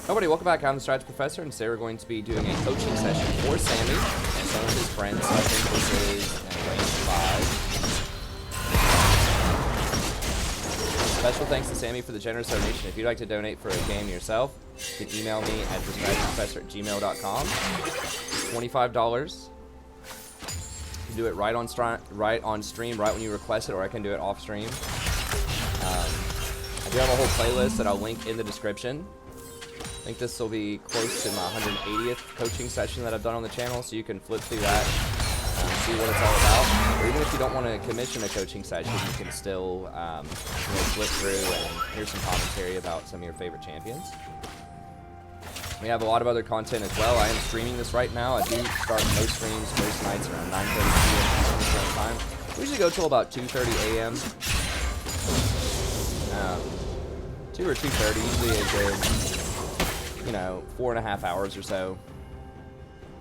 Everybody, welcome back. I'm the Strategy Professor, and today we're going to be doing a coaching session for Sammy and some of his friends. So I think this is in range 5. Special thanks to Sammy for the generous donation. If you'd like to donate for a game yourself, you can email me at thestrategyprofessor@gmail.com. $25. You can do it right on stream, right when you request it, or I can do it off stream. I do have a whole playlist that I'll link in the description. I think this will be close to my 180th coaching session that I've done on the channel, so you can flip through that, see what it's all about. Or even if you don't want to commission a coaching session, you can still flip through and hear some commentary about some of your favorite champions. We have a lot of other content as well. I am streaming this right now. I do start most streams most nights around 9:30 p.m. Eastern time. We usually go till about 2:30 a.m. 2 or 2:30, usually a good, 4.5 hours or so.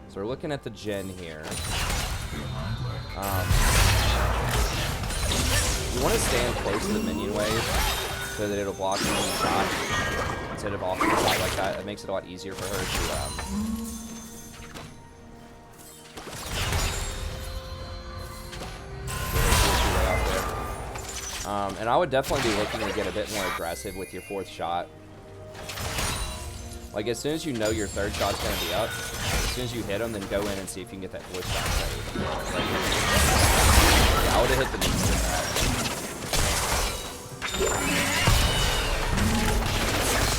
So we're looking at the Jhin here. You want to stand close to the minion wave so that it'll block the minion shot instead of off to the side like that. It makes it a lot easier for her to and I would definitely be looking to get a bit more aggressive with your fourth shot. Like, as soon as you know your third shot's going to be up, as soon as you hit them, then go in and see if you can get that fourth shot ready. Yeah, I would have hit the knees with that.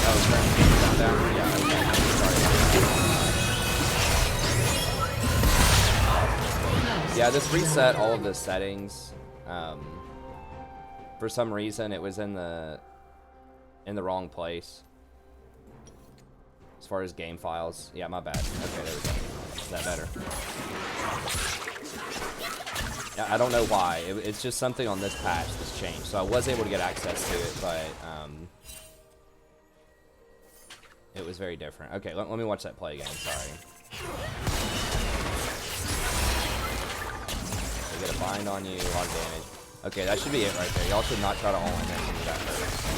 Oh, down. Yeah, okay. Sorry. Yeah, this reset all of the settings. For some reason, it was in the wrong place. As far as game files. Yeah, my bad. Okay, there we go. Is that better? Yeah, I don't know why. It's just something on this patch that's changed. So I was able to get access to it, but it was very different. Okay, let me watch that play again. Sorry. They get a bind on you, a lot of damage. Okay, that should be it right there. Y'all should not try to all in there and do that first.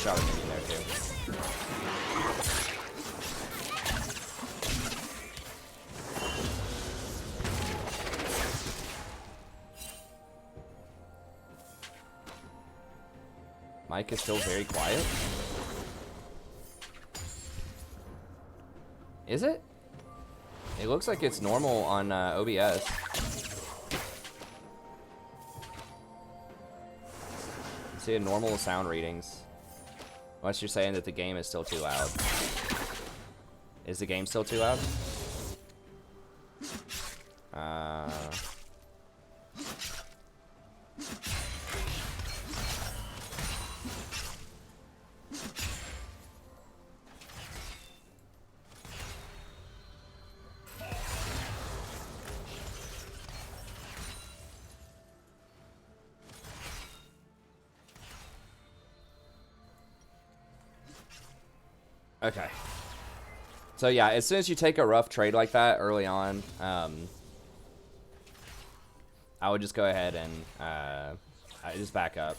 Shot him in there too. Mike is still very quiet. Is it? It looks like it's normal on OBS. See normal sound readings. Unless you're saying that the game is still too loud. Is the game still too loud? Okay. So yeah, as soon as you take a rough trade like that early on, I would just go ahead and just back up.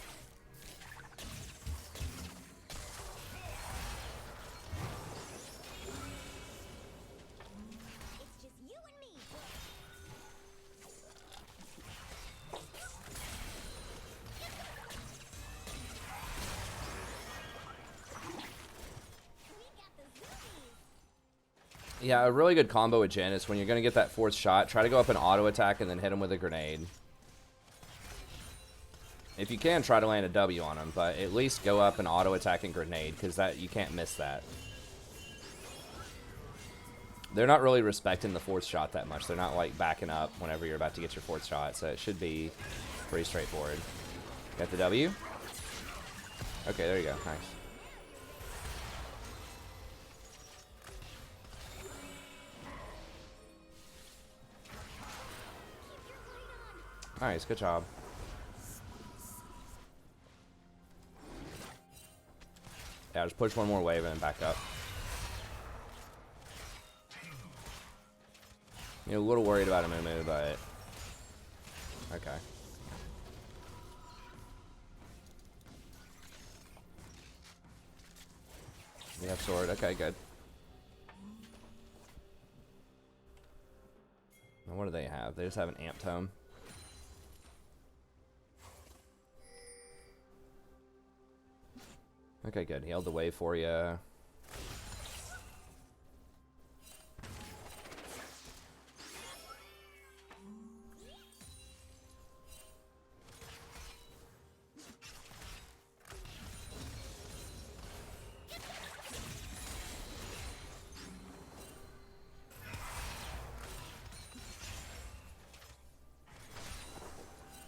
Yeah, a really good combo with Jhin is when you're going to get that fourth shot, try to go up and auto attack and then hit him with a grenade. If you can, try to land a W on him, but at least go up and auto attack and grenade, because that you can't miss that. They're not really respecting the fourth shot that much. They're not like backing up whenever you're about to get your fourth shot, so it should be pretty straightforward. Got the W? Okay, there you go. Nice. Nice, good job. Yeah, just push one more wave and then back up. You're a little worried about a Moo, but okay. You have sword. Okay, good. And what do they have? They just have an amp tome. Okay, good. He held the way for you.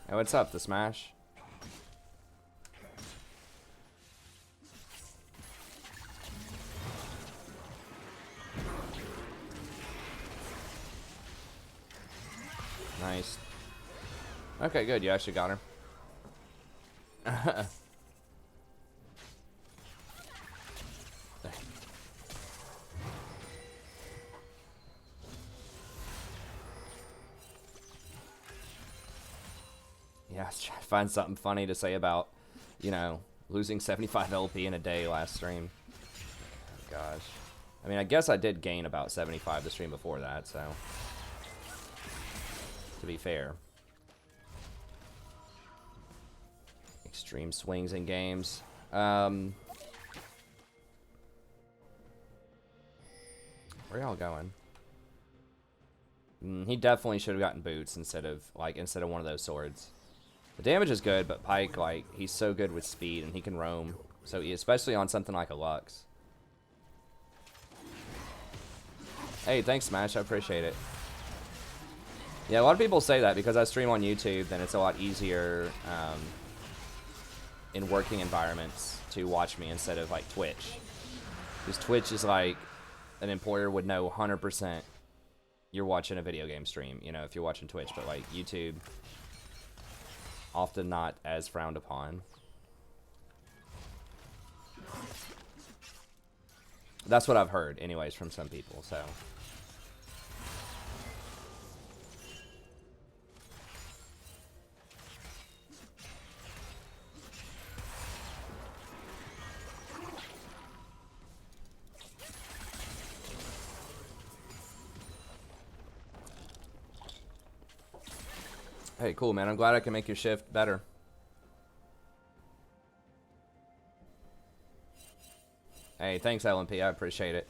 Hey, what's up, the Smash? Nice. Okay, good. You actually got her. Yeah, I was trying to find something funny to say about, you know, losing 75 LP in a day last stream. Oh, gosh. I mean, I guess I did gain about 75 the stream before that, so. To be fair. Extreme swings in games. Where y'all going? He definitely should have gotten boots instead of one of those swords. The damage is good, but Pike, like, he's so good with speed and he can roam. So especially on something like a Lux. Hey, thanks, Smash. I appreciate it. Yeah, a lot of people say that because I stream on YouTube, then it's a lot easier in working environments to watch me instead of like Twitch. Because Twitch is like an employer would know 100% you're watching a video game stream, you know, if you're watching Twitch, but like YouTube, often not as frowned upon. That's what I've heard, anyways, from some people, so. Hey, cool, man. I'm glad I can make your shift better. Hey, thanks, LMP. I appreciate it.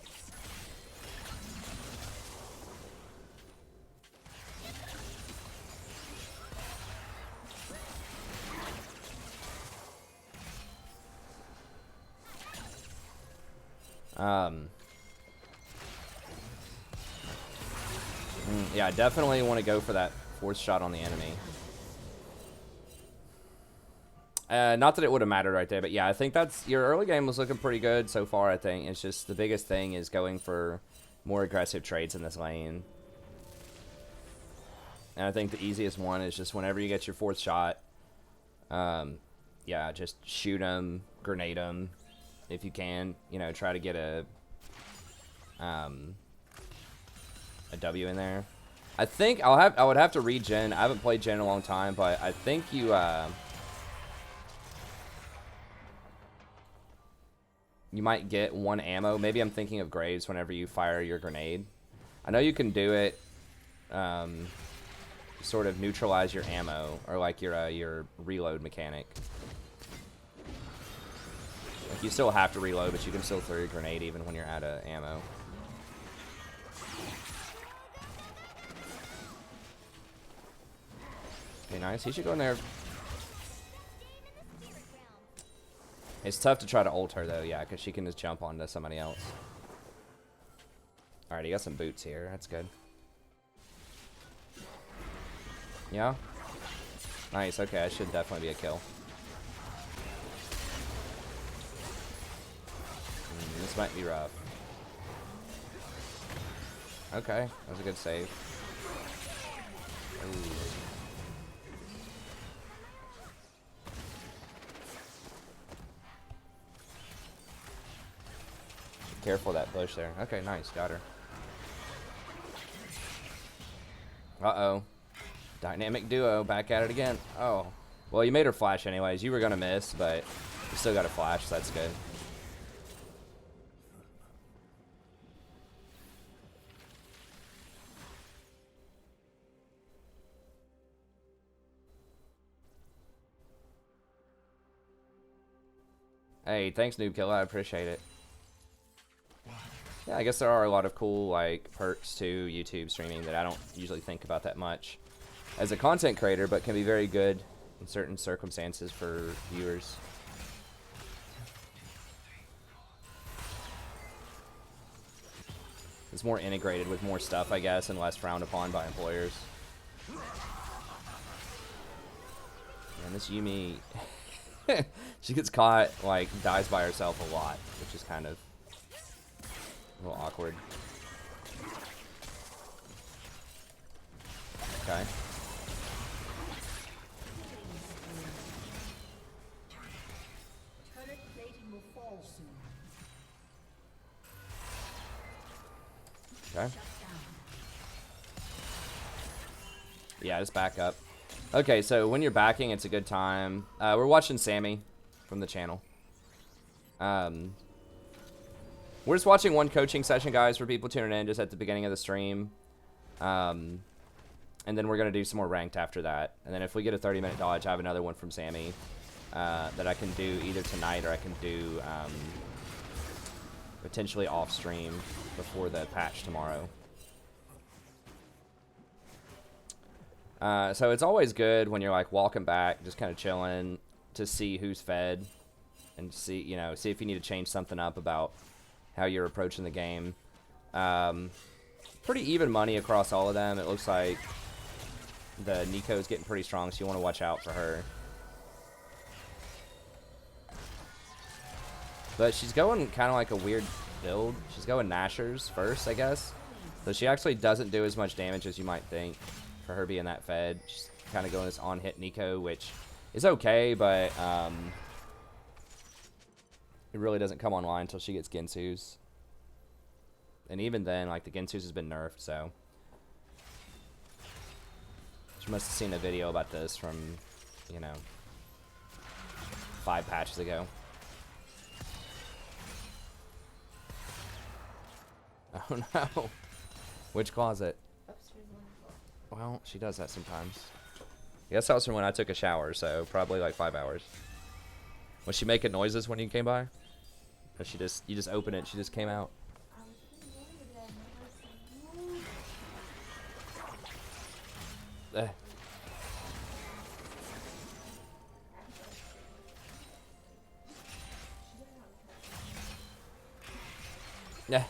Yeah, I definitely want to go for that fourth shot on the enemy. Not that it would have mattered right there, but yeah, I think that's your early game was looking pretty good so far. I think it's just the biggest thing is going for more aggressive trades in this lane, and I think the easiest one is just whenever you get your fourth shot, yeah, just shoot them, grenade them, if you can. You know, try to get a W in there. I think I would have to read Jhin. I haven't played Jhin in a long time, but I think you you might get one ammo. Maybe I'm thinking of Graves whenever you fire your grenade. I know you can do it, sort of neutralize your ammo, or like your reload mechanic. Like you still have to reload, but you can still throw your grenade even when you're out of ammo. Okay, nice. He should go in there. It's tough to try to ult her, though, yeah, because she can just jump onto somebody else. Alright, he got some boots here. That's good. Yeah? Nice, okay. I should definitely be a kill. This might be rough. Okay, that was a good save. Ooh. Careful that bush there. Okay, nice. Got her. Uh-oh. Dynamic duo. Back at it again. Oh. Well, you made her flash anyways. You were going to miss, but you still got a flash, so that's good. Hey, thanks, Noob Killer. I appreciate it. Yeah, I guess there are a lot of cool like perks to YouTube streaming that I don't usually think about that much as a content creator, but can be very good in certain circumstances for viewers. It's more integrated with more stuff, I guess, and less frowned upon by employers. And this Yumi, she gets caught, like, dies by herself a lot, which is kind of a little awkward. Okay. Okay. Yeah, just back up. Okay, so when you're backing, it's a good time. We're watching Sammy from the channel. We're just watching one coaching session, guys, for people tuning in just at the beginning of the stream. And then we're going to do some more ranked after that. And then if we get a 30-minute dodge, I have another one from Sammy that I can do either tonight or I can do potentially off stream before the patch tomorrow. So it's always good when you're like walking back, just kind of chilling, to see who's fed and see, you know, see if you need to change something up about how you're approaching the game. Pretty even money across all of them. It looks like the Nico's getting pretty strong, so you want to watch out for her. But she's going kind of like a weird build. She's going Nashers first, I guess. So she actually doesn't do as much damage as you might think for her being that fed. She's kind of going this on-hit Nico, which is okay, but it really doesn't come online until she gets Ginsu's. And even then, like, the Ginsu's has been nerfed, so. She must have seen a video about this from, you know, 5 patches ago. Oh no. Which closet? Well, she does that sometimes. I guess that was from when I took a shower, so probably like 5 hours. Was she making noises when you came by? Or you just opened it and she just came out? Yeah.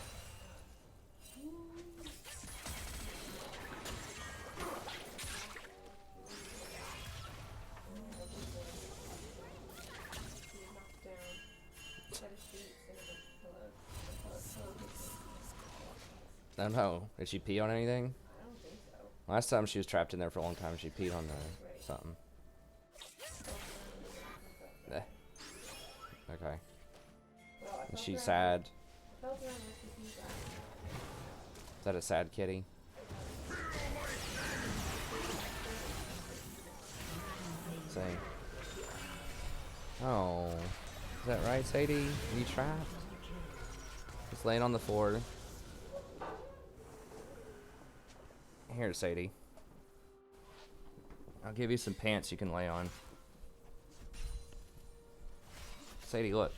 I don't know. Did she pee on anything? I don't think so. Last time she was trapped in there for a long time, she peed on something. Eh. Okay. Well, Is she sad? I felt around with the pizza. Is that a sad kitty? Say. Oh. Is that right, Sadie? Are you trapped? Just laying on the floor. Here, Sadie. I'll give you some pants you can lay on. Sadie, look.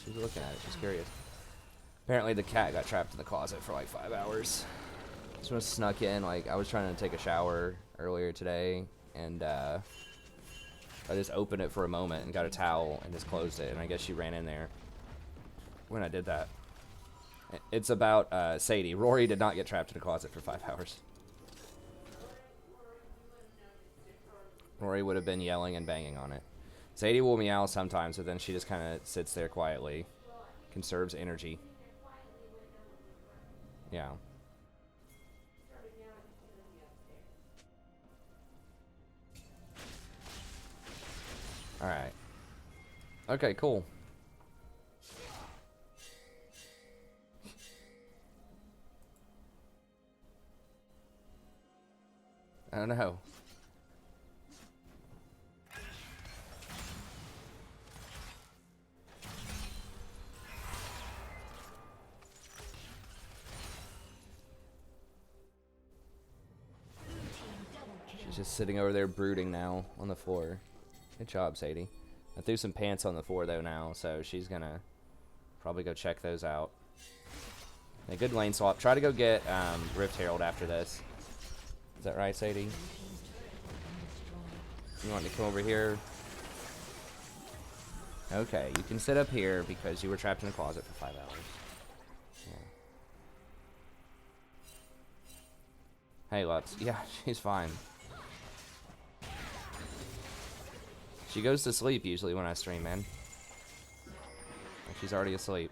She's looking at it. She's curious. Apparently the cat got trapped in the closet for like 5 hours. She was snuck in. Like, I was trying to take a shower earlier today, and I just opened it for a moment and got a towel and just closed it, and I guess she ran in there when I did that. It's about Sadie. Rory did not get trapped in a closet for 5 hours. Rory would have been yelling and banging on it. Sadie will meow sometimes, but then she just kind of sits there quietly. Conserves energy. Yeah. Alright. Okay, cool. I don't know. She's just sitting over there brooding now on the floor. Good job, Sadie. I threw some pants on the floor though now, so she's gonna probably go check those out. A good lane swap. Try to go get Rift Herald after this. Is that right, Sadie? You want to come over here? Okay, you can sit up here because you were trapped in a closet for 5 hours. Yeah. Hey, Lutz. Yeah, she's fine. She goes to sleep usually when I stream, man. She's already asleep.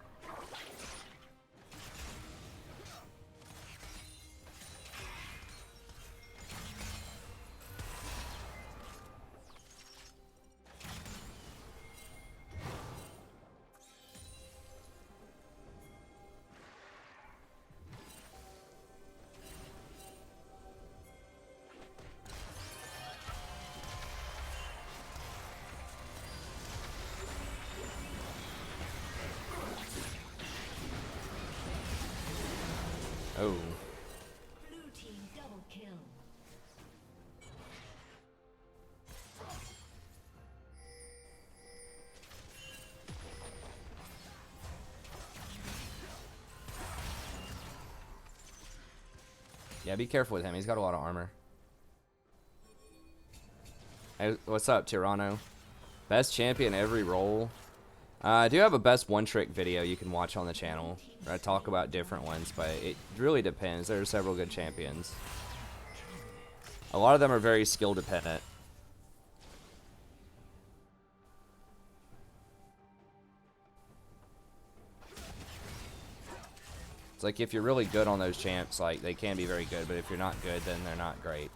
Oh. Blue team double kill. Yeah, be careful with him. He's got a lot of armor. Hey, what's up, Tyranno? Best champion every role. I do have a best one-trick video you can watch on the channel where I talk about different ones, but it really depends. There are several good champions. A lot of them are very skill dependent. It's like if you're really good on those champs, like they can be very good, but if you're not good, then they're not great.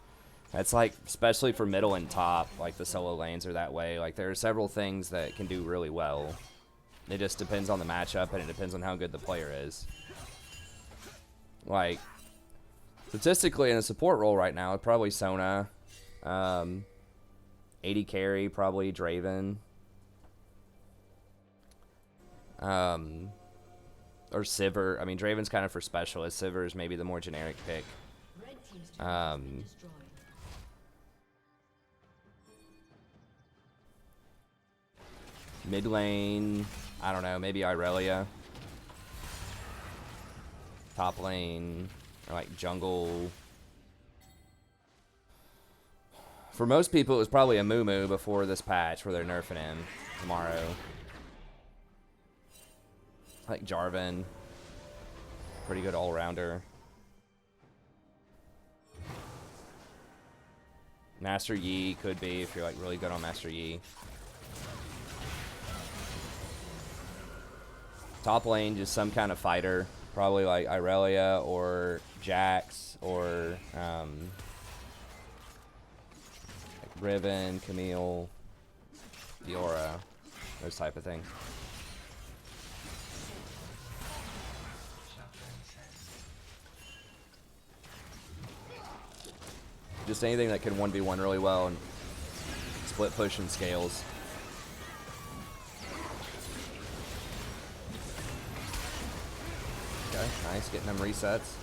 That's like, especially for middle and top, like the solo lanes are that way. Like there are several things that can do really well. It just depends on the matchup and it depends on how good the player is. Like, statistically in a support role right now, probably Sona, 80 carry, probably Draven, or Sivir. I mean, Draven's kind of for specialists. Sivir is maybe the more generic pick. Mid lane, I don't know, maybe Irelia. Top lane, or like jungle. For most people, it was probably a Moo before this patch where they're nerfing him tomorrow. Like Jarvan, pretty good all-rounder. Master Yi could be if you're like really good on Master Yi. Top lane, just some kind of fighter, probably like Irelia or Jax or like Riven, Camille, Diora, those type of things. Just anything that can 1v1 really well and split push and scales. Okay, nice, getting them resets.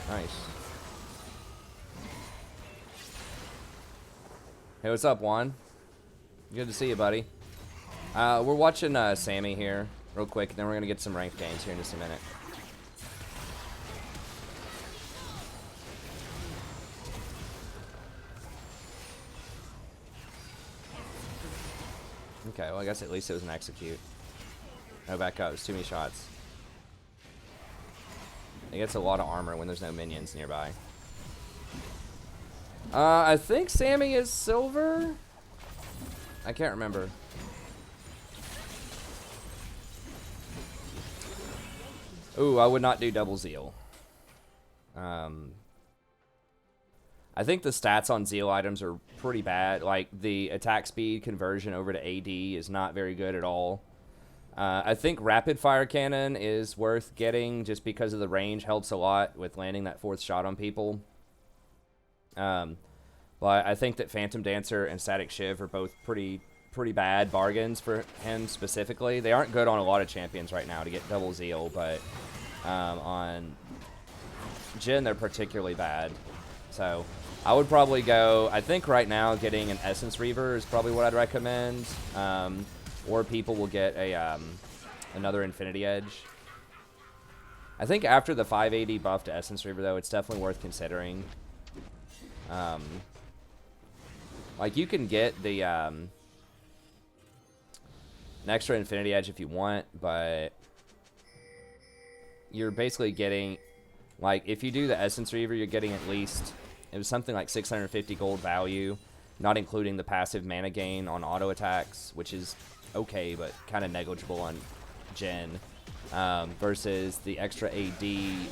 Nice. Hey, what's up, Juan? Good to see you, buddy. We're watching Sammy here real quick, and then we're going to get some ranked games here in just a minute. Okay, well, I guess at least it was an execute. No, back up. There's too many shots. It gets a lot of armor when there's no minions nearby. I think Sammy is silver. I can't remember. Ooh, I would not do double Zeal. I think the stats on Zeal items are pretty bad. Like, the attack speed conversion over to AD is not very good at all. I think rapid fire cannon is worth getting just because of the range helps a lot with landing that fourth shot on people. But I think that Phantom Dancer and Static Shiv are both pretty bad bargains for him specifically. They aren't good on a lot of champions right now to get double Zeal, but On Jhin, they're particularly bad. So I would probably go, I think right now getting an Essence Reaver is probably what I'd recommend. Or people will get a another Infinity Edge. I think after the 580 buff to Essence Reaver, though, it's definitely worth considering. Like, you can get the an extra Infinity Edge if you want, but you're basically getting, like, if you do the Essence Reaver, you're getting at least, it was something like 650 gold value, not including the passive mana gain on auto attacks, which is okay, but kind of negligible on Jhin. Versus the extra AD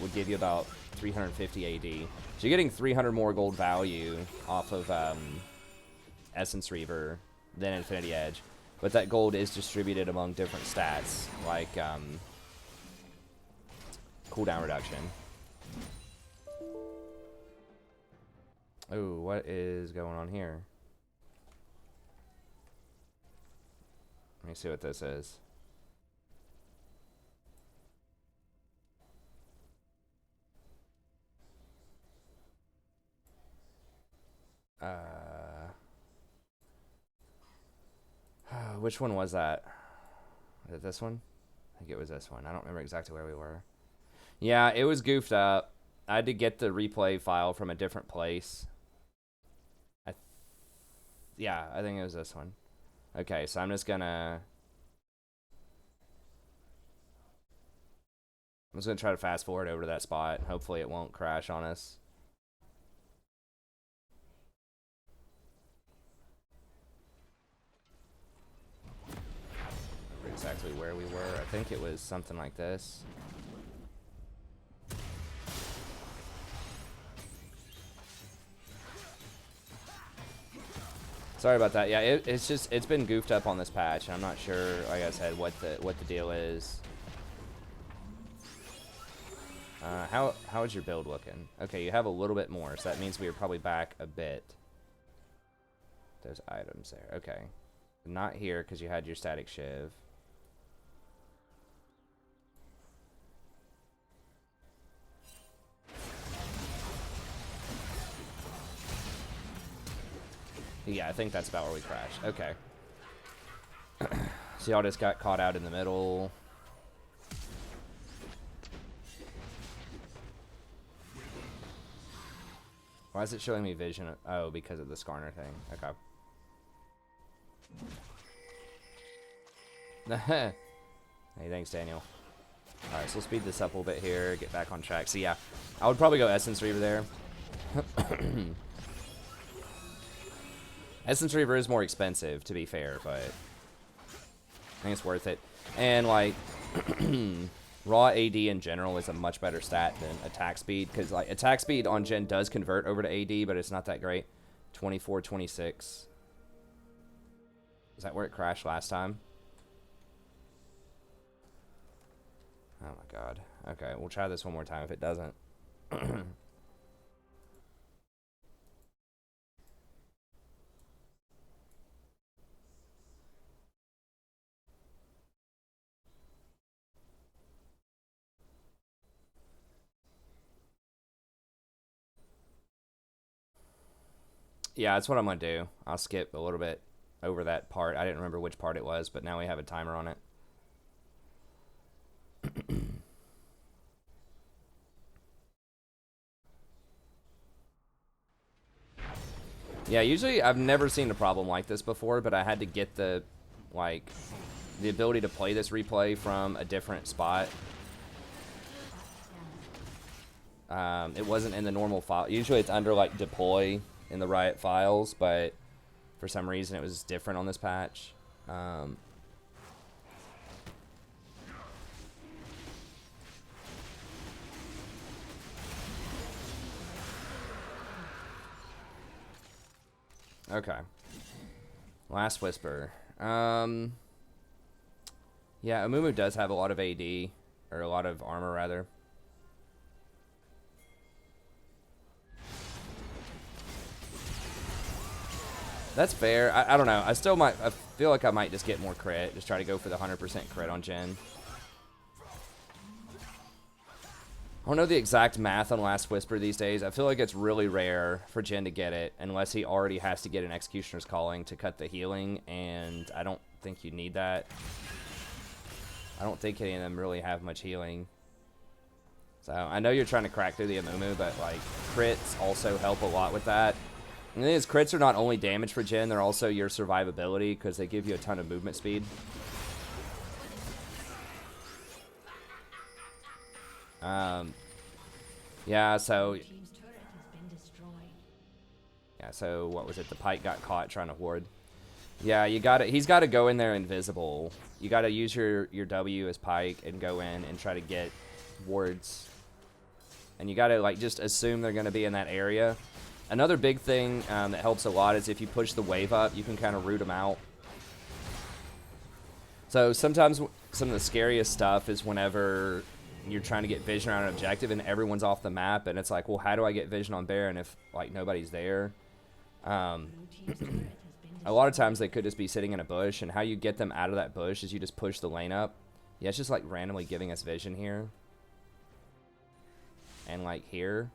would give you about 350 AD. So you're getting 300 more gold value off of Essence Reaver than Infinity Edge. But that gold is distributed among different stats, like cooldown reduction. Oh, what is going on here? Let me see what this is. Which one was that? Was it this one? I think it was this one. I don't remember exactly where we were. Yeah, it was goofed up. I had to get the replay file from a different place. Yeah, I think it was this one. Okay, so I'm just gonna try to fast forward over to that spot. Hopefully it won't crash on us. Exactly where we were. I think it was something like this. Sorry about that. Yeah, it's been goofed up on this patch, and I'm not sure, like I said, what the deal is. How is your build looking? Okay, you have a little bit more, so that means we are probably back a bit. There's items there. Okay, not here because you had your static shiv. Yeah, I think that's about where we crashed. Okay. So y'all just got caught out in the middle. Why is it showing me vision? Oh, because of the Skarner thing. Okay. Hey, thanks, Daniel. Alright, so we'll speed this up a little bit here, get back on track. So yeah, I would probably go Essence Reaver there. Essence Reaver is more expensive, to be fair, but I think it's worth it. And, like, raw AD in general is a much better stat than attack speed, because, like, attack speed on Jhin does convert over to AD, but it's not that great. 24, 26. Is that where it crashed last time? Oh, my God. Okay, we'll try this one more time if it doesn't. Yeah, that's what I'm going to do. I'll skip a little bit over that part. I didn't remember which part it was, but now we have a timer on it. Yeah, usually I've never seen a problem like this before, but I had to get the, like, the ability to play this replay from a different spot. It wasn't in the normal file. Usually it's under, like, deploy in the Riot files, but for some reason it was different on this patch. Okay. Last Whisper. Yeah, Amumu does have a lot of AD, or a lot of armor, rather. That's fair. I don't know. I feel like I might just get more crit. Just try to go for the 100% crit on Jhin. I don't know the exact math on Last Whisper these days. I feel like it's really rare for Jhin to get it unless he already has to get an Executioner's Calling to cut the healing, and I don't think you need that. I don't think any of them really have much healing. So I know you're trying to crack through the Amumu, but like crits also help a lot with that. And the thing is, crits are not only damage for Jhin, they're also your survivability because they give you a ton of movement speed. Yeah, so what was it? The Pike got caught trying to ward. Yeah, you got it. He's got to go in there invisible. You got to use your W as Pike and go in and try to get wards. And you got to like just assume they're going to be in that area. Another big thing that helps a lot is if you push the wave up, you can kind of root them out. So sometimes some of the scariest stuff is whenever you're trying to get vision on an objective and everyone's off the map, and it's like, well, how do I get vision on Baron if like nobody's there? A lot of times they could just be sitting in a bush, and how you get them out of that bush is you just push the lane up. Yeah, it's just like randomly giving us vision here. And like here.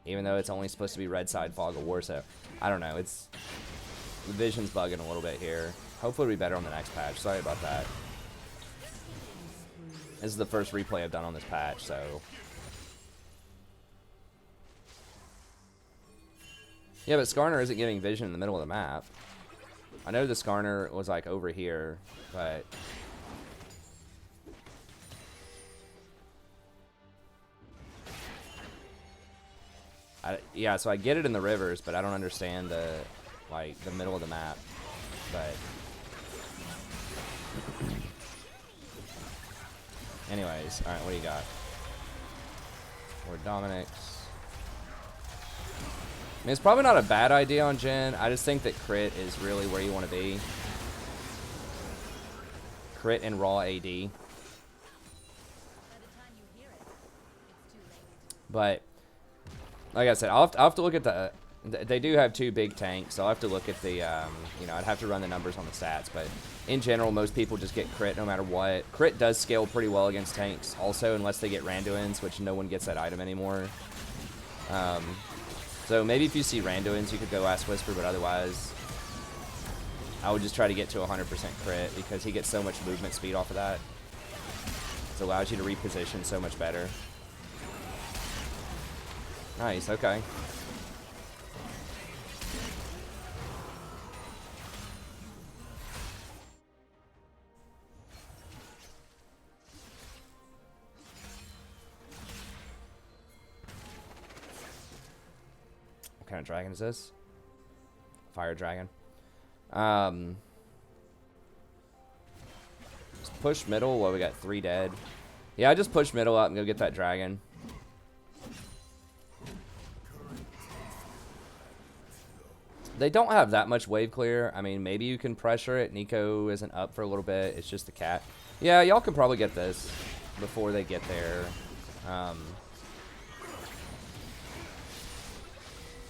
Even though it's only supposed to be red side fog of war, so I don't know, it's the vision's bugging a little bit here. Hopefully it'll be better on the next patch. Sorry about that. This is the first replay I've done on this patch, so. Yeah, but Skarner isn't giving vision in the middle of the map. I know the Skarner was like over here, but. Yeah, so I get it in the rivers, but I don't understand the middle of the map. But. Anyways, alright, what do you got? Or Dominic's. I mean, it's probably not a bad idea on Jhin. I just think that crit is really where you want to be. Crit and raw AD. But, like I said, I'll have to look at the... They do have two big tanks, so I'll have to look at the, you know, I'd have to run the numbers on the stats, but in general, most people just get crit no matter what. Crit does scale pretty well against tanks, also, unless they get Randuins, which no one gets that item anymore. So maybe if you see Randuins, you could go Last Whisper, but otherwise, I would just try to get to 100% crit, because he gets so much movement speed off of that. It allows you to reposition so much better. Nice, okay. What kind of dragon is this? Fire dragon. Just push middle. Well, we got 3 dead. Yeah, I just push middle up and go get that dragon. They don't have that much wave clear. I mean, maybe you can pressure it. Nico isn't up for a little bit. It's just the cat. Yeah, y'all can probably get this before they get there.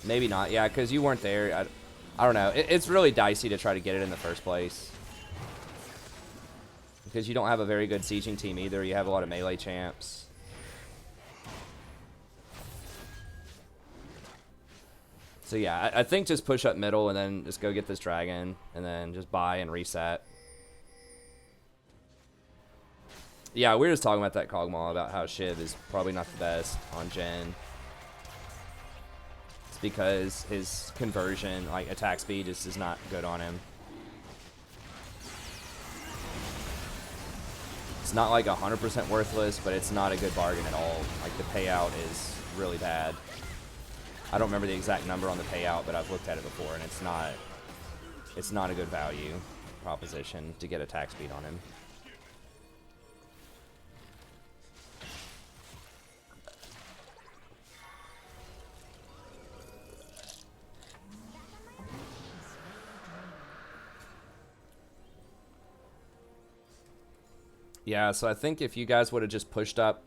Maybe not. Yeah, because you weren't there. I don't know. It's really dicey to try to get it in the first place. Because you don't have a very good sieging team either. You have a lot of melee champs. So yeah, I think just push up middle and then just go get this dragon and then just buy and reset. Yeah, we were just talking about that Kog'Maw about how Shiv is probably not the best on Jhin. It's because his conversion, like attack speed, just is not good on him. It's not like 100% worthless, but it's not a good bargain at all. Like the payout is really bad. I don't remember the exact number on the payout, but I've looked at it before, and it's not a good value proposition to get attack speed on him. Yeah, so I think if you guys would have just pushed up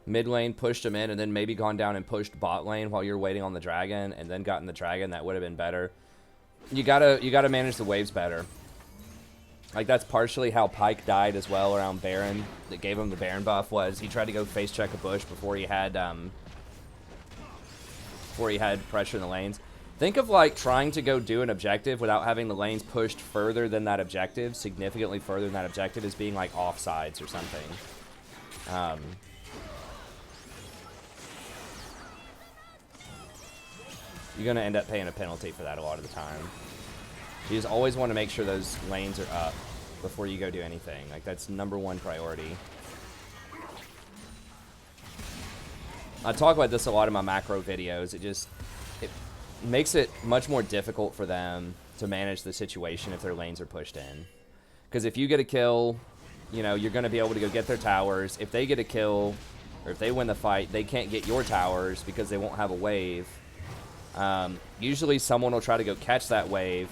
mid lane, pushed him in, and then maybe gone down and pushed bot lane while you're waiting on the dragon, and then gotten the dragon, that would have been better. You gotta manage the waves better. Like, that's partially how Pyke died as well around Baron. That gave him the Baron buff was he tried to go face check a bush before he had pressure in the lanes. Think of, like, trying to go do an objective without having the lanes pushed further than that objective, significantly further than that objective, as being, like, offsides or something. You're going to end up paying a penalty for that a lot of the time. You just always want to make sure those lanes are up before you go do anything. Like, that's #1 priority. I talk about this a lot in my macro videos. It makes it much more difficult for them to manage the situation if their lanes are pushed in. Because if you get a kill, you know, you're going to be able to go get their towers. If they get a kill, or if they win the fight, they can't get your towers because they won't have a wave. Usually someone will try to go catch that wave,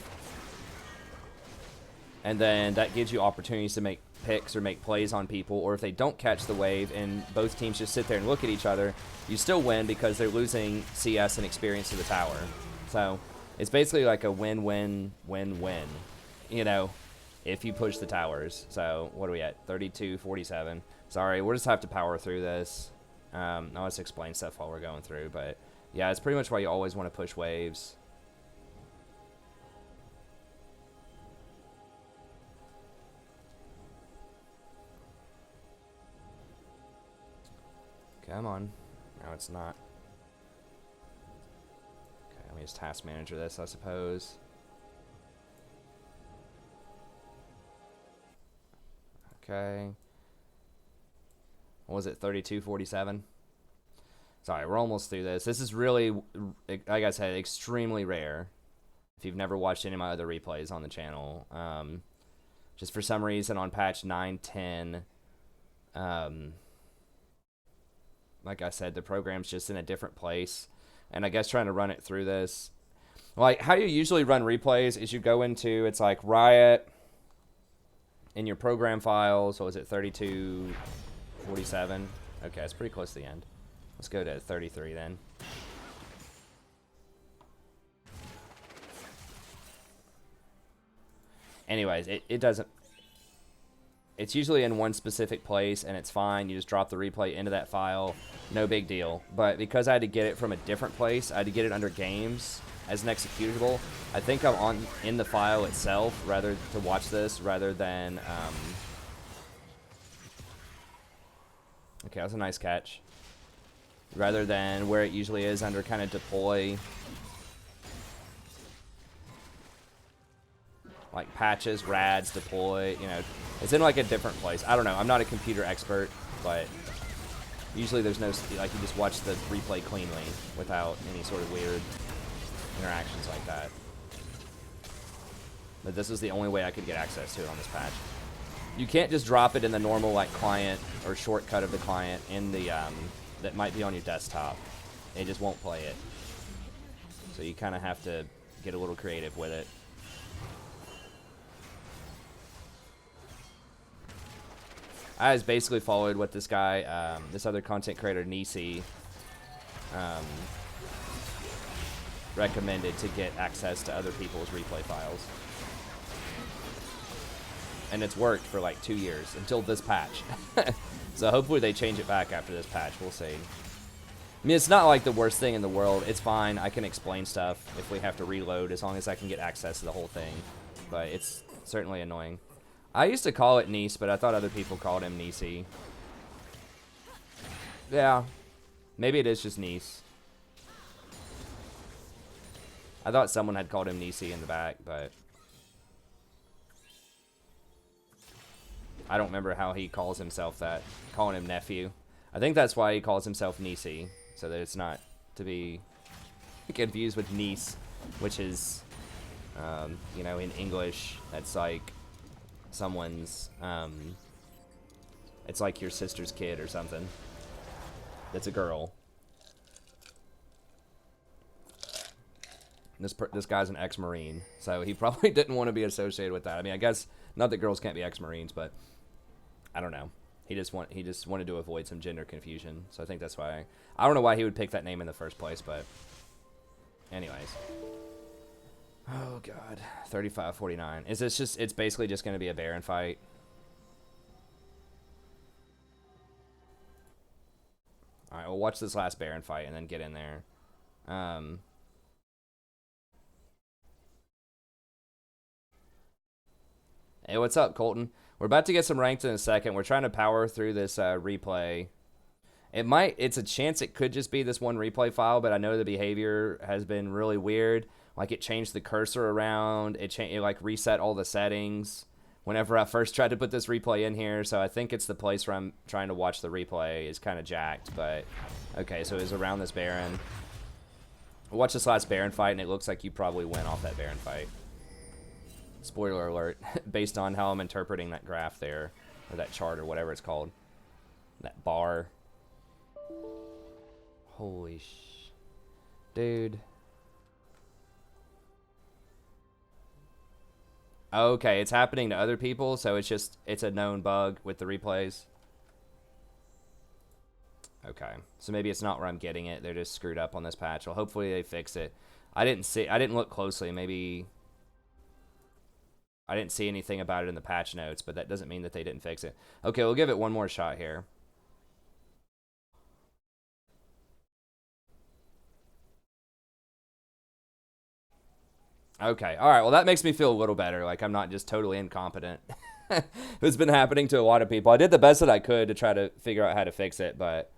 and then that gives you opportunities to make picks or make plays on people. Or if they don't catch the wave and both teams just sit there and look at each other, you still win because they're losing CS and experience to the tower. So it's basically like a win-win-win-win, you know, if you push the towers. So what are we at? 32-47. Sorry, we'll just have to power through this. I'll just explain stuff while we're going through, but yeah, it's pretty much why you always want to push waves. Come on. No, it's not. Okay, let me just task manager this, I suppose. Okay. What was it, 32-47? Sorry, we're almost through this. This is really, like I said, extremely rare. If you've never watched any of my other replays on the channel. Just for some reason on patch 9.10, like I said, the program's just in a different place. And I guess trying to run it through this. Like, how you usually run replays is you go into, it's like Riot, in your program files. What was it, 32-47? Okay, it's pretty close to the end. Let's go to 33 then. Anyways, it doesn't... It's usually in one specific place, and it's fine. You just drop the replay into that file. No big deal. But because I had to get it from a different place, I had to get it under games as an executable. I think I'm in the file itself rather to watch this rather than... Okay, that was a nice catch. Rather than where it usually is under kind of deploy. Like patches, rads, deploy, you know. It's in like a different place. I don't know. I'm not a computer expert, but usually there's no, like, you just watch the replay cleanly without any sort of weird interactions like that. But this is the only way I could get access to it on this patch. You can't just drop it in the normal, like, client or shortcut of the client in the, that might be on your desktop. It just won't play it. So you kind of have to get a little creative with it. I just basically followed what this guy, this other content creator, Nisi, recommended to get access to other people's replay files. And it's worked for like 2 years, until this patch. So hopefully they change it back after this patch, we'll see. I mean, it's not like the worst thing in the world. It's fine, I can explain stuff if we have to reload, as long as I can get access to the whole thing. But it's certainly annoying. I used to call it Nice, but I thought other people called him Nisi. Yeah. Maybe it is just Nice. I thought someone had called him Nisi in the back, but I don't remember how he calls himself that. Calling him nephew. I think that's why he calls himself Nisi, so that it's not to be confused with niece, which is, you know, in English, that's like someone's, it's like your sister's kid or something. That's a girl. This guy's an ex-Marine, so he probably didn't want to be associated with that. I mean, I guess not that girls can't be ex-Marines, but I don't know. He just wanted to avoid some gender confusion, so I think that's why. I don't know why he would pick that name in the first place, but anyways. Oh god, 35-49. Is this just? It's basically just going to be a Baron fight. All right, we'll watch this last Baron fight and then get in there. Hey, what's up, Colton? We're about to get some ranked in a second. We're trying to power through this replay. It's a chance it could just be this one replay file, but I know the behavior has been really weird. Like, it changed the cursor around. It like reset all the settings whenever I first tried to put this replay in here. So I think it's the place where I'm trying to watch the replay is kind of jacked. But okay, so it was around this Baron. Watch this last Baron fight, and it looks like you probably went off that Baron fight. Spoiler alert, based on how I'm interpreting that graph there, or that chart, or whatever it's called. That bar. Holy dude. Okay, it's happening to other people, so it's a known bug with the replays. Okay, so maybe it's not where I'm getting it. They're just screwed up on this patch. Well, hopefully they fix it. I didn't look closely. Maybe I didn't see anything about it in the patch notes, but that doesn't mean that they didn't fix it. Okay, we'll give it one more shot here. Okay, all right, well, that makes me feel a little better. Like, I'm not just totally incompetent. It's been happening to a lot of people. I did the best that I could to try to figure out how to fix it, but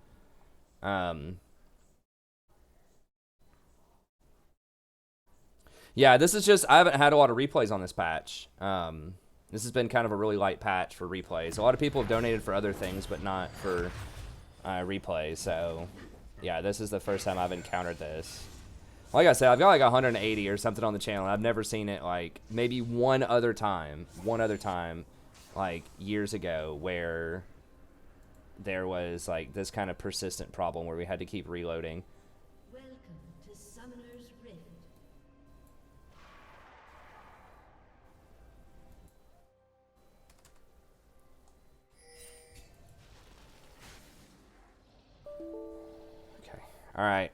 yeah, this is just, I haven't had a lot of replays on this patch. This has been kind of a really light patch for replays. A lot of people have donated for other things, but not for replays. So yeah, this is the first time I've encountered this. Like I said, I've got like 180 or something on the channel. I've never seen it, like, maybe one other time, like years ago, where there was like this kind of persistent problem where we had to keep reloading. Welcome to Summoner's Rift. Okay, all right.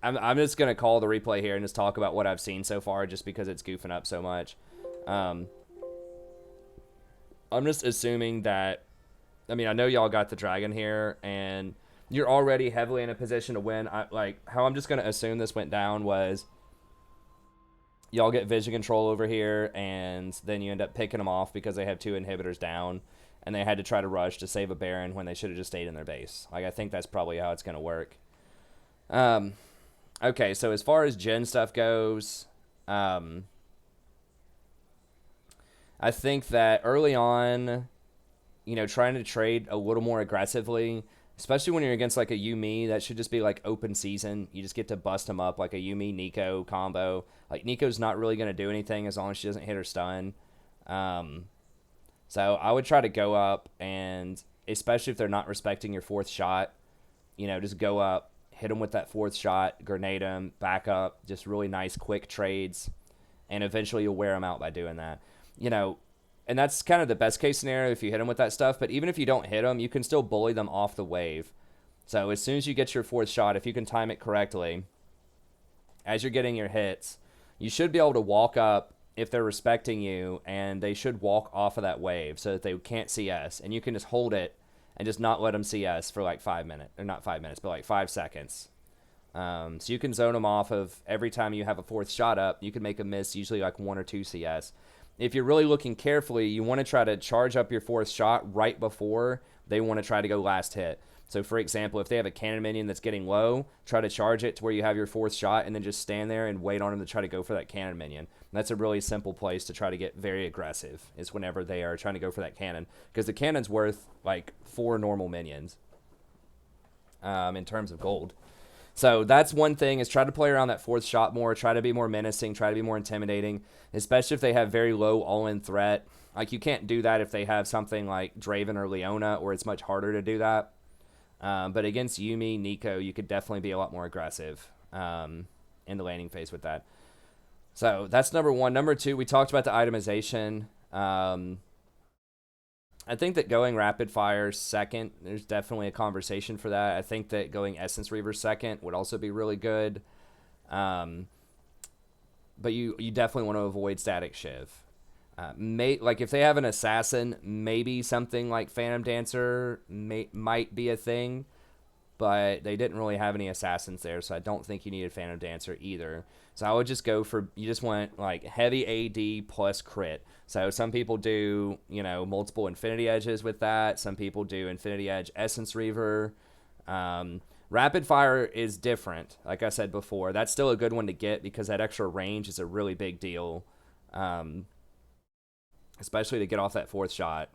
I'm just going to call the replay here and just talk about what I've seen so far, just because it's goofing up so much. I'm just assuming that, I mean, I know y'all got the dragon here, and you're already heavily in a position to win. How I'm just going to assume this went down was y'all get vision control over here, and then you end up picking them off because they have 2 inhibitors down, and they had to try to rush to save a Baron when they should have just stayed in their base. Like, I think that's probably how it's going to work. Okay, so as far as Jhin stuff goes, I think that early on, you know, trying to trade a little more aggressively, especially when you're against like a Yuumi, that should just be like open season. You just get to bust them up like a Yuumi Nico combo. Like, Nico's not really going to do anything as long as she doesn't hit her stun. So I would try to go up, and especially if they're not respecting your 4th shot, you know, just go up, hit them with that 4th shot, grenade them, back up, just really nice quick trades, and eventually you'll wear them out by doing that. You know, and that's kind of the best case scenario if you hit them with that stuff, but even if you don't hit them, you can still bully them off the wave. So as soon as you get your 4th shot, if you can time it correctly, as you're getting your hits, you should be able to walk up if they're respecting you, and they should walk off of that wave so that they can't CS, and you can just hold it and just not let them CS for like 5 minutes, or not 5 minutes, but like 5 seconds. So you can zone them off of every time you have a 4th shot up. You can make a miss, usually like 1 or 2 CS. If you're really looking carefully, you want to try to charge up your 4th shot right before they want to try to go last hit. So for example, if they have a cannon minion that's getting low, try to charge it to where you have your 4th shot, and then just stand there and wait on them to try to go for that cannon minion. And that's a really simple place to try to get very aggressive, is whenever they are trying to go for that cannon, because the cannon's worth like 4 normal minions in terms of gold. So that's one thing, is try to play around that 4th shot more, try to be more menacing, try to be more intimidating, especially if they have very low all-in threat. Like, you can't do that if they have something like Draven or Leona, or it's much harder to do that. But against Yuumi, Nico, you could definitely be a lot more aggressive in the landing phase with that. So that's number 1. Number 2, we talked about the itemization. I think that going rapid fire second, there's definitely a conversation for that. I think that going Essence Reaver second would also be really good. but you definitely want to avoid Static Shiv. Like if they have an assassin, maybe something like Phantom Dancer might be a thing, but they didn't really have any assassins there, so I don't think you needed Phantom Dancer either. So I would just go for, you just want like heavy AD plus crit. So some people do, you know, multiple Infinity Edges with that. Some people do Infinity Edge Essence Reaver. Rapid Fire is different. Like I said before, that's still a good one to get because that extra range is a really big deal. Especially to get off that 4th shot.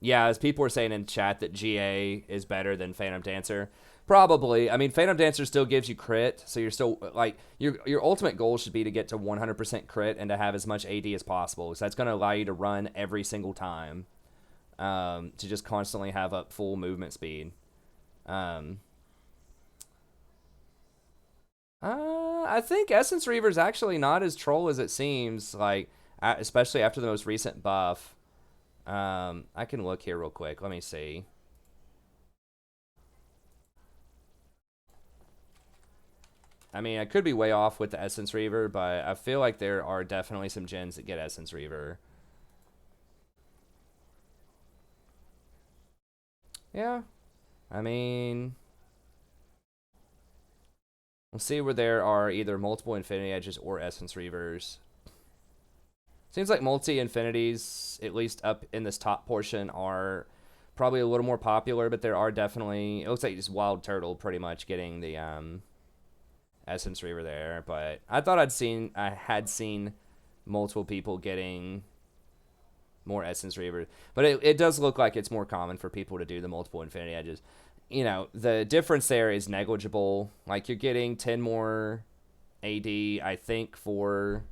Yeah, as people were saying in chat that GA is better than Phantom Dancer. Probably. I mean, Phantom Dancer still gives you crit, so you're still, like, your ultimate goal should be to get to 100% crit and to have as much AD as possible. So that's going to allow you to run every single time. To just constantly have up full movement speed. I think Essence Reaver is actually not as troll as it seems, like, especially after the most recent buff. I can look here real quick. Let me see. I mean, I could be way off with the Essence Reaver, but I feel like there are definitely some gens that get Essence Reaver. Yeah. I mean, we'll see where there are either multiple Infinity Edges or Essence Reavers. Seems like multi-infinities, at least up in this top portion, are probably a little more popular, but there are definitely, it looks like just Wild Turtle pretty much getting the Essence Reaver there, but I thought I had seen multiple people getting more Essence Reaver, but it does look like it's more common for people to do the multiple Infinity Edges. You know, the difference there is negligible. Like, you're getting 10 more AD, I think, for...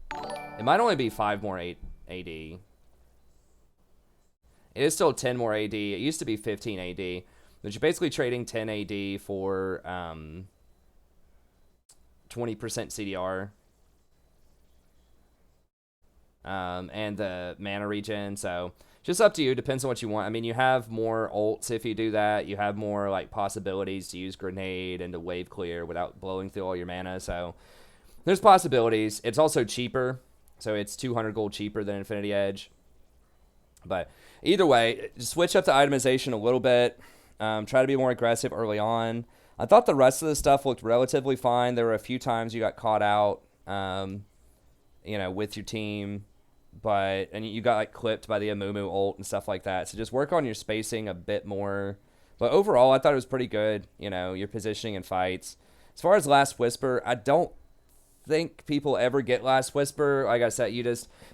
It might only be 5 more AD. It is still 10 more AD. It used to be 15 AD. But you're basically trading 10 AD for 20% CDR. And the mana regen. So, just up to you. Depends on what you want. I mean, you have more ults if you do that. You have more, like, possibilities to use Grenade and to wave clear without blowing through all your mana. So, there's possibilities. It's also cheaper. So it's 200 gold cheaper than Infinity Edge. But either way, switch up the itemization a little bit. Try to be more aggressive early on. I thought the rest of the stuff looked relatively fine. There were a few times you got caught out, you know, with your team. And you got, like, clipped by the Amumu ult and stuff like that. So just work on your spacing a bit more. But overall, I thought it was pretty good. You know, your positioning in fights. As far as Last Whisper, I don't think people ever get Last Whisper. Like I said,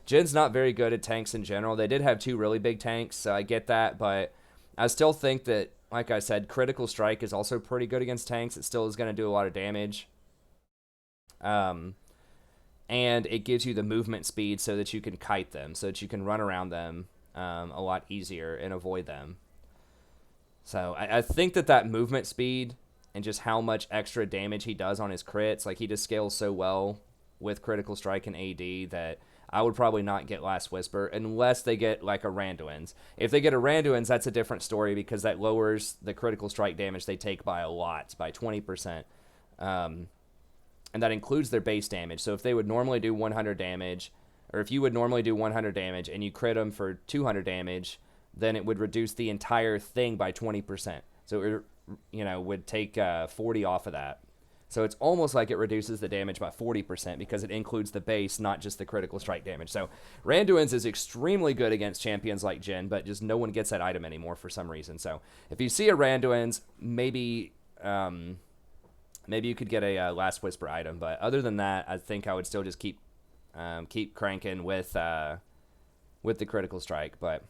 Jin's not very good at tanks in general. They did have 2 really big tanks, so I get that, but I still think that, like I said, Critical Strike is also pretty good against tanks. It still is going to do a lot of damage. And it gives you the movement speed so that you can kite them, so that you can run around them a lot easier and avoid them. So I think that movement speed and just how much extra damage he does on his crits. Like, he just scales so well with Critical Strike and AD that I would probably not get Last Whisper unless they get, like, a Randuin's. If they get a Randuin's, that's a different story because that lowers the Critical Strike damage they take by a lot, by 20%. And that includes their base damage. So if they would normally do 100 damage, or if you would normally do 100 damage and you crit them for 200 damage, then it would reduce the entire thing by 20%. So it, you know, would take 40 off of that. So it's almost like it reduces the damage by 40% because it includes the base, not just the Critical Strike damage. So Randuin's is extremely good against champions like Jhin, but just no one gets that item anymore for some reason. So if you see a Randuin's, maybe you could get a Last Whisper item. But other than that, I think I would still just keep cranking with the Critical Strike. But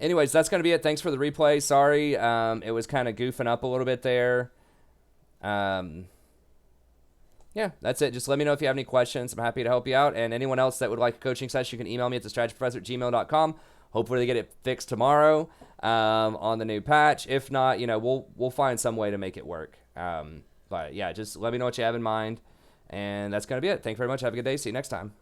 anyways, that's going to be it. Thanks for the replay. Sorry, it was kind of goofing up a little bit there. Yeah, that's it. Just let me know if you have any questions. I'm happy to help you out. And anyone else that would like a coaching session, you can email me at thestrategyprofessor@gmail.com. Hopefully they get it fixed tomorrow on the new patch. If not, you know, we'll find some way to make it work. But yeah, just let me know what you have in mind. And that's going to be it. Thank you very much. Have a good day. See you next time.